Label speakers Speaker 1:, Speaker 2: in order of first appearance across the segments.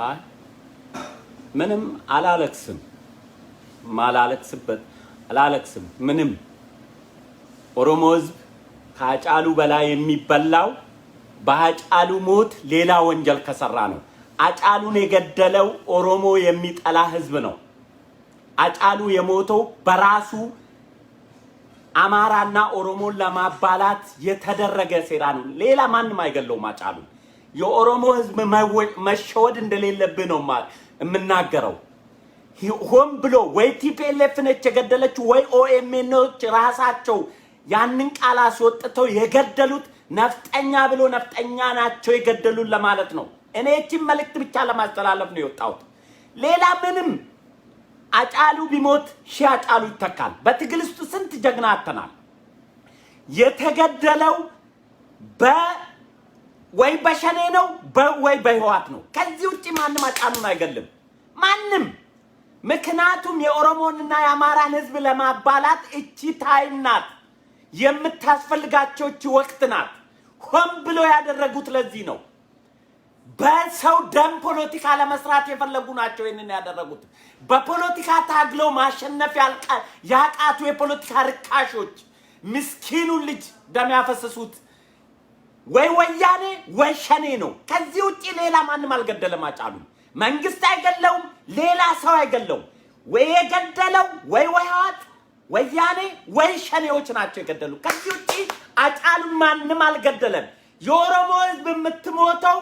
Speaker 1: አይ ምንም አላለቅስም ማላለቅስበት አላለቅስም ምንም ኦሮሞ ህዝብ ከአጫሉ በላይ የሚበላው በአጫሉ ሞት ሌላ ወንጀል ከሰራ ነው አጫሉን የገደለው ኦሮሞ የሚጠላ ህዝብ ነው አጫሉ የሞተው በራሱ አማራና ኦሮሞን ለማባላት የተደረገ ሴራ ነው ሌላ ማንንም አይገለውም አጫሉ የኦሮሞ ህዝብ መሸወድ እንደሌለብህ ነው የምናገረው ሆም ብሎ ወይ ቲፒኤልኤፍ ነች የገደለችው ወይ ኦኤምኤኖች ራሳቸው ያንን ቃል አስወጥተው የገደሉት ነፍጠኛ ብሎ ነፍጠኛ ናቸው የገደሉን ለማለት ነው እኔ እቺ መልእክት ብቻ ለማስተላለፍ ነው የወጣሁት ሌላ ምንም አጫሉ ቢሞት ሺህ አጫሉ ይተካል በትግል ውስጥ ስንት ጀግና አተናል የተገደለው ወይ በሸኔ ነው ወይ በህዋት ነው ከዚህ ውጪ ማንንም አጫሉን አይገልም ማንንም ምክንያቱም የኦሮሞንና የአማራን ህዝብ ለማባላት እቺ ታይም ናት የምታስፈልጋቸው እቺ ወቅት ናት ሆም ብሎ ያደረጉት ለዚህ ነው በሰው ደም ፖለቲካ ለመስራት የፈለጉ ናቸው ይሄንን ያደረጉት በፖለቲካ ታግለው ማሸነፍ ያቃቱ የፖለቲካ ርካሾች ምስኪኑን ልጅ ደም ያፈሰሱት ወይ ወያኔ ወይ ሸኔ ነው ከዚህ ውጪ ሌላ ማንንም አልገደለም አጫሉ መንግስት አይገለውም ሌላ ሰው አይገለውም ወይ የገደለው ወይ ህዋት ወያኔ ወይ ሸኔዎች ናቸው የገደሉ ከዚህ ውጪ አጫሉ ማንንም አልገደለም የኦሮሞ ህዝብ የምትሞተው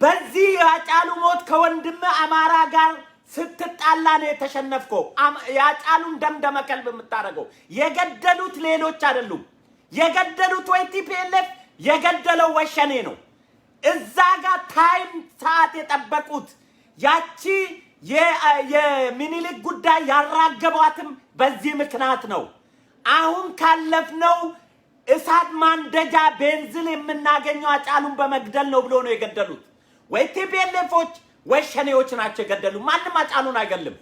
Speaker 1: በዚህ አጫሉ ሞት ከወንድም አማራ ጋር ስትጣላ ነው የተሸነፍከው ያጫሉን ደምደመከል በመታረገው የገደሉት ሌሎች አይደሉም የገደሉት ወይ ቲፒኤልኤፍ የገደለው ወሸኔ ነው እዛ ጋር ታይም ሰዓት የጠበቁት ያቺ የሚኒሊክ ጉዳይ ያራገቧትም በዚህ ምክንያት ነው አሁን ካለፍነው እሳት ማንደጃ ቤንዚን የምናገኘው አጫሉን በመግደል ነው ብሎ ነው የገደሉት ወይ ቲፒኤልኤፎች ወይ ሸኔዎች ናቸው የገደሉ ማንንም አጫሉን አይገልም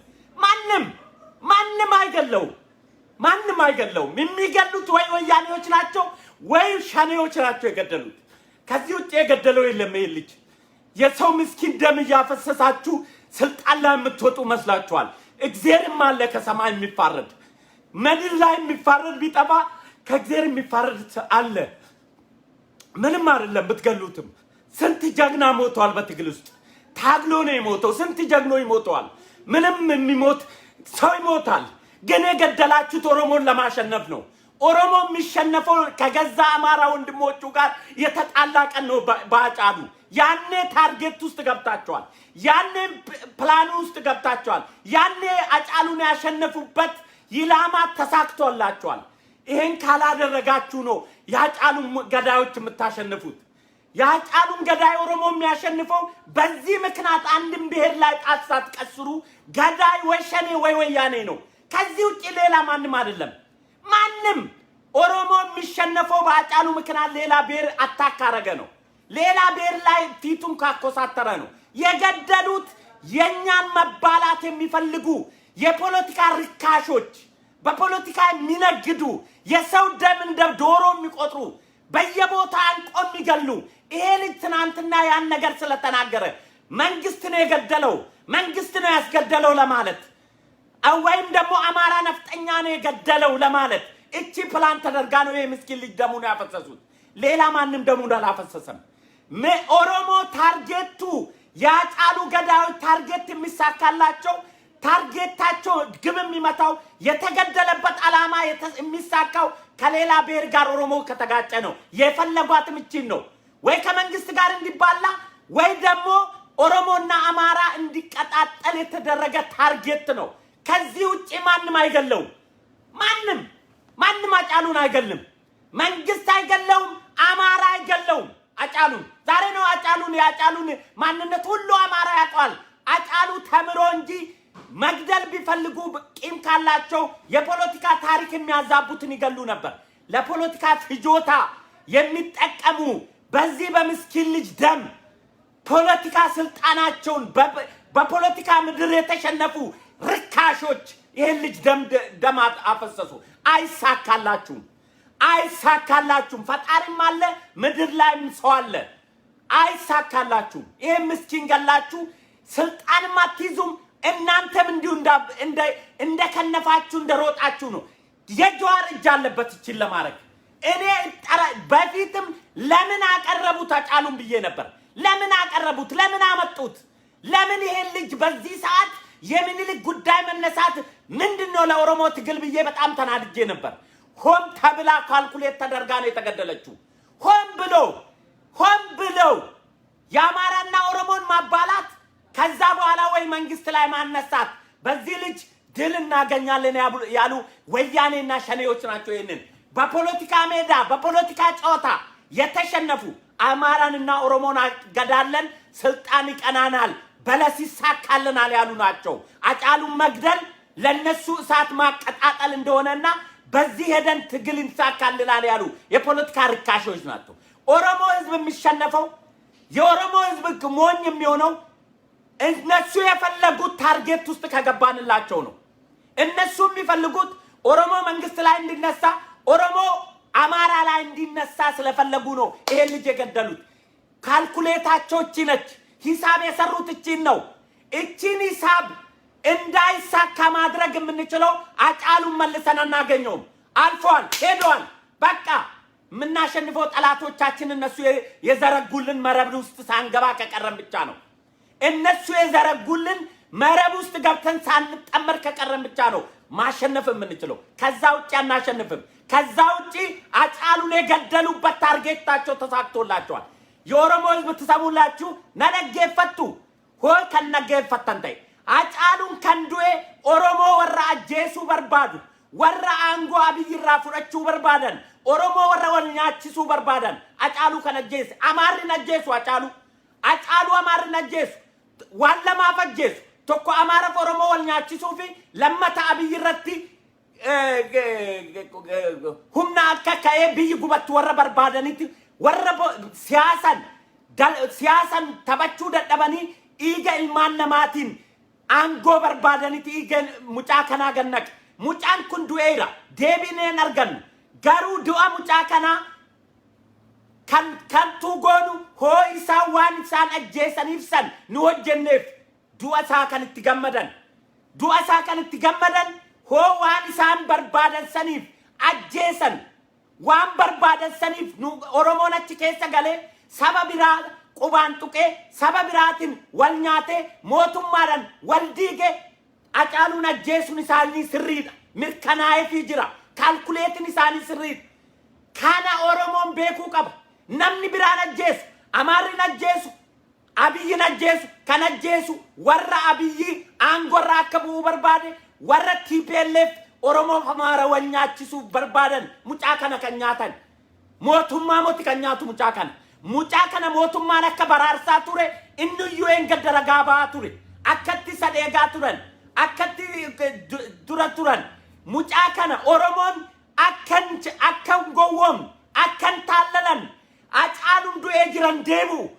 Speaker 1: ማንንም አይገለውም የሚገሉት ወይ ወያኔዎች ናቸው ወይ ሸኔዎች ናቸው የገደሉት ከዚህ ውጪ የገደለው የለም ይልጅ የሰው ምስኪን ደም ያፈሰሳችሁ ስልጣን ላይ የምትወጡ መስላችኋል እግዚአብሔርም አለ ከሰማይ የሚፋረድ ምድር ላይ የሚፋረድ ቢጠፋ ከእግዚአብሔር የሚፋረድ አለ ምንም አይደለም ብትገሉትም ስንት ጀግና ሞተዋል በትግል ውስጥ ታግሎ ነው የሞተው ስንት ጀግኖ ይሞተዋል ምንም የሚሞት ሰው ይሞታል ግን የገደላችሁት ኦሮሞን ለማሸነፍ ነው ኦሮሞ የሚሸነፈው ከገዛ አማራ ወንድሞቹ ጋር የተጣላ ቀን ነው ባጫሉ ያኔ ታርጌት ውስጥ ገብታቸዋል ያኔ ፕላን ውስጥ ገብታቸዋል ያኔ አጫሉን ያሸነፉበት ይላማ ተሳክቶላቸዋል ይሄን ካላደረጋችሁ ነው ያጫሉን ገዳዮች የምታሸንፉት ያጫሉን ገዳይ ኦሮሞ የሚያሸንፈው በዚህ ምክንያት አንድም ብሔር ላይ ጣሳት ቀስሩ ገዳይ ወሸኔ ወይ ወያኔ ነው ከዚህ ውጪ ሌላ ማንንም አይደለም ማንንም ኦሮሞ የሚሸነፈው ባጫሉ ምክንያት ሌላ ብሔር አታካረገ ነው ሌላ ብሔር ላይ ፊቱን ካኮሳተረ ነው የገደሉት የኛን መባላት የሚፈልጉ የፖለቲካ ርካሾች በፖለቲካ የሚነግዱ የሰው ደም እንደ ዶሮ የሚቆጥሩ በየቦታ አንቆ የሚገሉ ይሄ ልጅ ትናንትና ያን ነገር ስለተናገረ መንግስት ነው የገደለው መንግስት ነው ያስገደለው ለማለት ወይም ደግሞ አማራ ነፍጠኛ ነው የገደለው ለማለት እቺ ፕላን ተደርጋ ነው የምስኪን ልጅ ደሙን ያፈሰሱት ሌላ ማንንም ደሙን አላፈሰሰም ኦሮሞ ታርጌቱ ያጫሉ ገዳዮች ታርጌት የሚሳካላቸው ታርጌታቸው ግብ የሚመታው የተገደለበት ዓላማ የሚሳካው ከሌላ ብሔር ጋር ኦሮሞ ከተጋጨ ነው የፈለጓትም እቺን ነው ወይ ከመንግስት ጋር እንዲባላ ወይ ደግሞ ኦሮሞና አማራ እንዲቀጣጠል የተደረገ ታርጌት ነው ከዚህ ውጪ ማንንም አይገለው ማንንም አጫሉን አይገልም መንግስት አይገለውም አማራ አይገለውም አጫሉን ዛሬ ነው አጫሉን ያጫሉን ማንነት ሁሉ አማራ ያቋል አጫሉ ተምሮ እንጂ መግደል ቢፈልጉ ቂም ካላቸው የፖለቲካ ታሪክ የሚያዛቡትን ይገሉ ነበር ለፖለቲካ ፍጆታ የሚጠቀሙ በዚህ በምስኪን ልጅ ደም ፖለቲካ ስልጣናቸውን በፖለቲካ ምድር የተሸነፉ ርካሾች ይሄን ልጅ ደም አፈሰሱ አይሳካላችሁም ፈጣሪም አለ ምድር ላይም ሰው አለ አይሳካላችሁም ይሄ ምስኪን ገላችሁ ስልጣን ማትይዙም እናንተም እንዲሁ እንደ ከነፋችሁ እንደሮጣችሁ ነው የጀዋር እጅ አለበት ይችል ለማረግ እኔ በፊትም ለምን አቀረቡት አጫሉን ብዬ ነበር ለምን አቀረቡት ለምን አመጡት ለምን ይሄን ልጅ በዚህ ሰዓት የምኒልክ ጉዳይ መነሳት ምንድነው ለኦሮሞ ትግል ብዬ በጣም ተናድጄ ነበር ሆም ተብላ ካልኩሌት ተደርጋ ነው የተገደለችው ሆም ብሎ ያማራና ኦሮሞን ማባላት ከዛ በኋላ ወይ መንግስት ላይ ማነሳት በዚህ ልጅ ድል እናገኛለን ያሉ ወያኔና ሸኔዎች ናቸው ይሄንን በፖለቲካ ሜዳ በፖለቲካ ጨዋታ የተሸነፉ አማራንና ኦሮሞን አገዳለን ስልጣን ይቀናናል በለሲሳካልናል ያሉ ናቸው አጫሉን መግደል ለነሱ እሳት ማቀጣጠል እንደሆነና በዚህ ሄደን ትግል እንሳካልናል ያሉ የፖለቲካ ርካሾች ናቸው ኦሮሞ ህዝብ የሚሸነፈው የኦሮሞ ህዝብ ሞኝ የሚሆነው እነሱ የፈለጉት ታርጌት ውስጥ ከገባንላቸው ነው እነሱ የሚፈልጉት ኦሮሞ መንግስት ላይ እንዲነሳ ኦሮሞ አማራ ላይ እንዲነሳ ስለፈለጉ ነው ይሄ ልጅ የገደሉት ካልኩሌታቸው እቺ ነች ሂሳብ የሰሩት እቺን ነው እቺን ሂሳብ እንዳይሳካ ማድረግ የምንችለው አጫሉን መልሰን እናገኘው አልፏል ሄዷል በቃ ምናሸንፈው ጠላቶቻችን እነሱ የዘረጉልን መረብ ውስጥ ሳንገባ ከቀረም ብቻ ነው እነሱ የዘረጉልን መረብ ውስጥ ገብተን ሳንጠመር ከቀረም ብቻ ነው ማሸነፍ የምንችለው ከዛ ውጪ አናሸንፍም ከዛ ውጪ አጫሉን የገደሉበት ታርጌታቸው ተሳክቶላቸዋል የኦሮሞ ህዝብ ተሰሙላችሁ ነደገፈቱ ሆይ ከነገፈተንታይ አጫሉን ከንዱኤ ኦሮሞ ወራ አጄሱ በርባዱ ወራ አንጎ አብይ ራፉረቹ በርባደን ኦሮሞ ወራ ወልኛችሱ በርባደን አጫሉ ከነጀስ አማር ነጀሱ አጫሉ አማር ነጀሱ ዋለማ ፈጀሱ tokko amara oromo walnyaachisu fi lammata abiyirratti humna akka ka'ee biyyi gubatti warra barbaadaniti warra siyaasan tabachuu dadhabanii dhiiga ilmaan namaatiin aangoo barbaadaniti dhiiga mucaa kanaa gannaq mucaan kun du'eera deebineen argannu garuu du'a mucaa kanaa kan tugoonu hoo isaa waan isaan ajjeesaniif san nu hojjenneef du'a saa kan itti gammadan ho waan isaan barbaadan saniif ajjeesan waan barbaadan saniif nu oromoon achi keessa galee saba biraa qubaan tuqee saba biraatiin wal nyaatee mootummaadhaan wal diigee acaaluun ajjeesuun isaanii sirriidha mirkanaa'eefii jira kaalkuleetiin isaanii sirriidha kana oromoon beekuu qaba namni biraan ajjeesu amaarri ajjeesu abiyyi najjeesu kan ajjeesu warra abiyyi aangorra akka bu'uu barbaade warra TPLF oromoo amaara wal nyaachisu barbaadan mucaa kana kan nyaatan mootummaa moti kan nyaatu mucaa kana mootummaan akka baraarsaa ture inni iyyuu engaddara gaabaa ture akkatti sadheegaa turan akkatti dura turan mucaa kana oromoon akkan gowwoom akkan taallalan acaaluun du'ee jiran deemu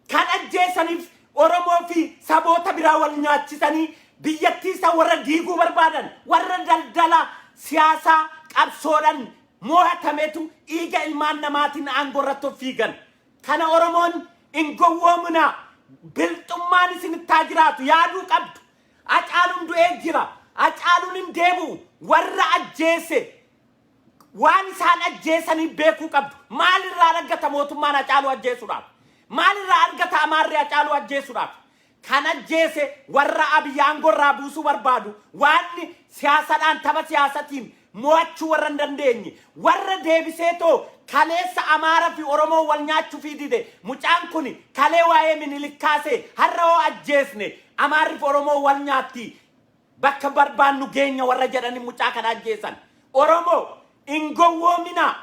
Speaker 1: kan ajjeesaniif oromoo fi saboota biraa wal nyaachisanii biyyattiisa warra diiguu barbaadan warra daldala siyaasaa qabsoodhan mo'atametu dhiiga ilmaan namaatiin aangorratti fiigan kana oromoon ingowwoomuna bilxummaan isinittaa jiraatu yaaduu qabdu acaaluun du'ee jira acaaluun hin deebi'u warra ajjeese waan isaan ajjeesanii beekuu qabdu maalirraa argata mootummaan acaaluu ajjeesuudhaaf maalirraa argata amaarri acaaluu ajjeesuudhaaf kan ajjeese warra abiyyaan gorraa buusuu barbaadu waan siyaasadhaan tapha siyaasatiin mo'achuu warra hin dandeenye warra deebiseetoo kaleessa amaara fi oromoo wal nyaachuu fi dide mucaan kun kalee waa'ee Minilik kaasee har'a hoo ajjeesne amaarri fi oromoo wal nyaatti bakka barbaannu geenya warra jedhanii mucaa kana ajjeesan oromoo ingowwoomina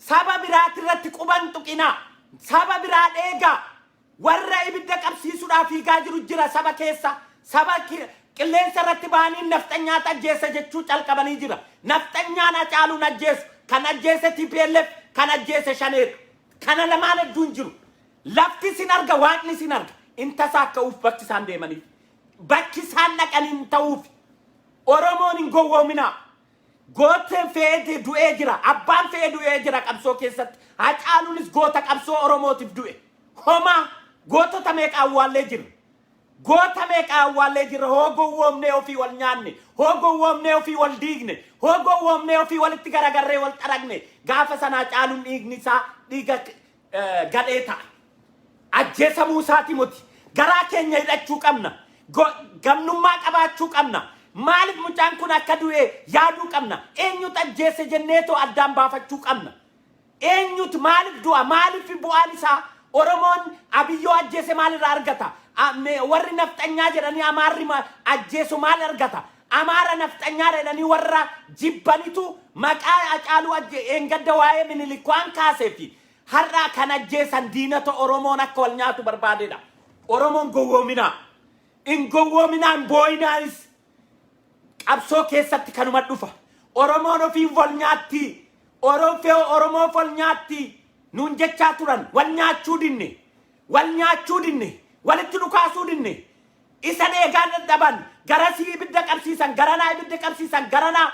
Speaker 1: saba biraatirratti quban tuqina saba biraa dheega warra ibidda qabsiisuudhaaf fiigaa jiru jira saba keessa saba qilleensa irratti baanii nafxanyaata ajjeessa jechuu calqabanii jira nafxanyaan acaaluun ajjeessu kan ajjeesse TPLF kan ajjeesse shaneer kana lamaan hedduun jiru lafti sin arga waaqni sin arga intasaa akka uuf bakki isaan deemanii bakki isaan dhaqanii ta'uuf oromoon hin gowwoomina gooteen fe'ee du'ee jira abbaan fe'ee du'ee jira qabsoo keessatti acaaluunis goota qabsoo oromootiif du'e homaa gootota meeqa awwaallee jiru goota meeqa awwaallee jira hoo gowwoomnee ofii wal nyaanne hoo gowwoomnee ofii wal diigne hoo gowwoomnee ofii walitti garagarree wal xaragne gaafa sanaa caaluun dhiigni isaa dhiiga gadhee ta'a ajjeesamuu isaati muti garaa keenya hidhachuu qabna gamnummaa qabaachuu qabna maaliif mucaan kun akka du'e yaaduu qabna eenyutu ajjeese jenneetoo addaan baafachuu qabna eenyutu maaliif du'a maaliif bu'aan isaa oromoon abiyyoo ajjeese maalirraa argata warri nafxanyaa jedhanii amaarri ajjeesu maal argata amaara nafxanyaa jedhanii warra jibbanitu maqaa Hacaaluu engadda waa'ee Minilik waan kaaseefi har'a kan ajjeesan diinata oromoon akka wal nyaatu barbaadedha oromoon gowwoominaa in gowwoominaan booyinaanis qabsoo keessatti kanuma dhufa oromoon ofii wal nyaatti oromoo wal nyaatti nuun jechaa turan wal nyaachuu dinne walitti dhukaasuu dinne isa deegaan dadhaban garasii ibidda qabsiisan garanaa ibidda qabsiisan garanaa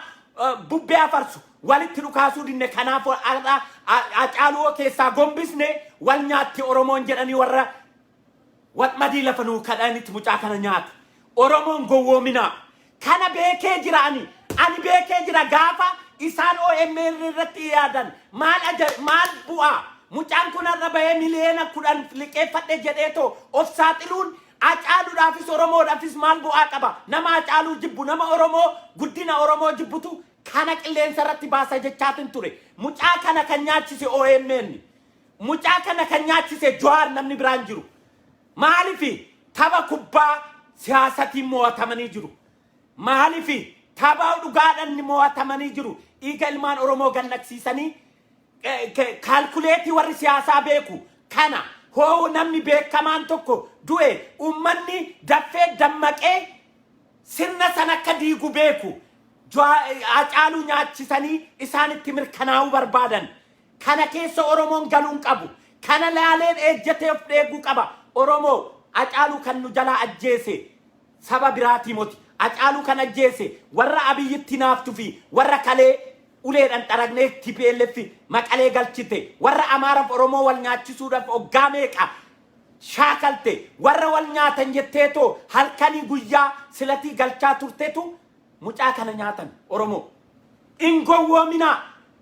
Speaker 1: bubbee afarsu walitti dhukaasuu dinne kanaaf Hacaaluu keessaa gombisne wal nyaatti oromoon jedhanii warra watmadii lafa nuu kadhanitti mucaa kana nyaata oromoon gowwoominaa kana beekee jira ani beekee jira gaafa isaan OMN irratti yaadan maal bu'aa mucaan kun irra bahee miliyoona 10 liqeeffadhe jedheetoo of saaxiluun Hacaaluudhaafis oromoodhaafis maal bu'aa qaba nama Hacaaluu jibbu nama oromoo guddina oromoo jibbutu kana qilleensa irratti baasa jechaatin ture mucaa kana kan nyaachise OMN mucaa kana kan nyaachise Jawaar namni biraan jiru maalifi tapha kubbaa siyaasatiin mo'atamanii jiru maalifi tapha dhugaadhaan mo'atamanii jiru dhiiga ilmaan oromoo gannaqsiisanii kalkuleetii warri siyaasaa beeku kana hoo namni beekamaan tokko du'e ummanni daffee dammaqee sirna sana akka diigu beeku Hacaaluu nyaachisanii isaanitti mirkanaa'uu barbaadan kana keessa oromoon galuun qabu kana laaleen ejjatee of dheeguu qaba oromoo Hacaaluu kan nu jalaa ajjeese saba biraatii moti Hacaaluu kan ajjeese warra abiyyitti naaftu fi warra kalee uleedhaan xaragnee TPLF maqalee galchite warra amaaraaf oromoo wal nyaachisuudhaaf hoggaa meeqa shaakalte warra wal nyaatan jetteetoo halkanii guyyaa silatii galchaa turteetu mucaa kana nyaatan oromoo in gowwoominaa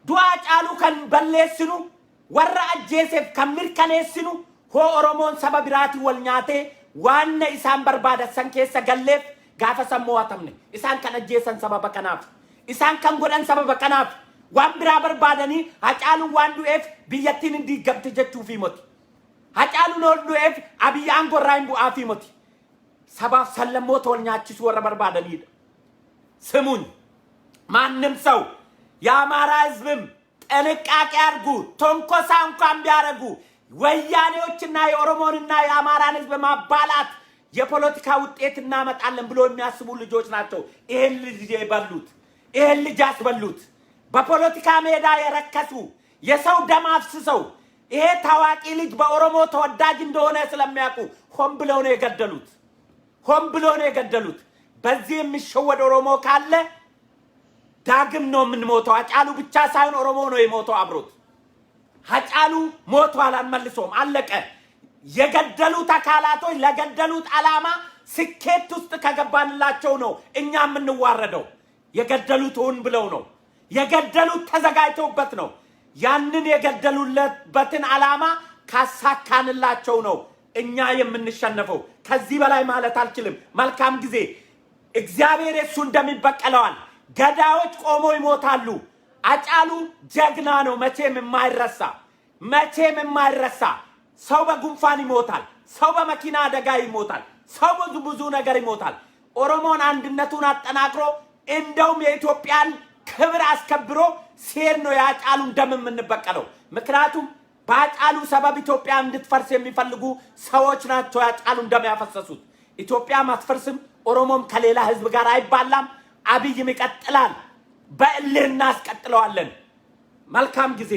Speaker 1: du'a Hacaaluu kan balleessinu warra ajjeeseef kan mirkaneessinu hoo oromoon saba biraatii wal nyaatee waan isaan barbaadan keessa galleef gaafa san mo'atamne isaan kan ajjeesan sababa kanaaf isaan kan godhan sababa kanaaf waan biraa barbaadanii Hacaaluun waan du'eef biyyattiin hin diigamte jechuufi moti Hacaaluun ol du'eef abiyyaan gorraa hin bu'aafi moti sabaaf sallammoota wal nyaachisuu warra barbaadanidha ስሙኝ ማንም ሰው የአማራ ህዝብም ጥንቃቄ አድርጉ ተንኮሳ እንኳን ቢያረጉ ወያኔዎችና የኦሮሞንና የአማራን ህዝብ ማባላት የፖለቲካ ውጤት እናመጣለን ብሎ የሚያስቡ ልጆች ናቸው ይሄን ልጅ የበሉት ይሄን ልጅ ያስበሉት በፖለቲካ ሜዳ የረከሱ የሰው ደም አፍስሰው ይሄ ታዋቂ ልጅ በኦሮሞ ተወዳጅ እንደሆነ ስለሚያውቁ ሆን ብለው ነው የገደሉት በዚህ የሚሸወድ ኦሮሞ ካለ ዳግም ነው የምንሞተው Hacaaluu ብቻ ሳይሆን ኦሮሞ ነው የሞተው አብሮት Hacaaluu ሞቷል አንመልሶም አለቀ የገደሉት አካላቶች ለገደሉት ዓላማ ስኬት ውስጥ ከገባንላቸው ነው እኛ የምንዋረደው የገደሉት ሆን ብለው ነው የገደሉት ተዘጋጅተውበት ነው ያንን የገደሉለበትን ዓላማ ካሳካንላቸው ነው እኛ የምንሸነፈው ከዚህ በላይ ማለት አልችልም መልካም ጊዜ እግዚአብሔር እሱ እንደሚበቀለዋል ገዳዮች ቆሞ ይሞታሉ Hacaaluu ጀግና ነው መቼም የማይረሳ ሰው በጉንፋን ይሞታል ሰው በመኪና አደጋ ይሞታል ሰው ብዙ ነገር ይሞታል ኦሮሞን አንድነቱን አጠናክሮ እንደውም የኢትዮጵያን ክብር አስከብሮ ሲር ነው Hacaaluun ደም የምንበቀለው ምክንያቱም በHacaaluu ሰበብ ኢትዮጵያ እንድትፈርስ የሚፈልጉ ሰዎች ናቸው Hacaaluun ደም ያፈሰሱት ኢትዮጵያ ማትፈርስም ኦሮሞም ከሌላ ህዝብ ጋር አይባላም አብይም ይቀጥላል በእልህ እናስቀጥለዋለን መልካም ጊዜ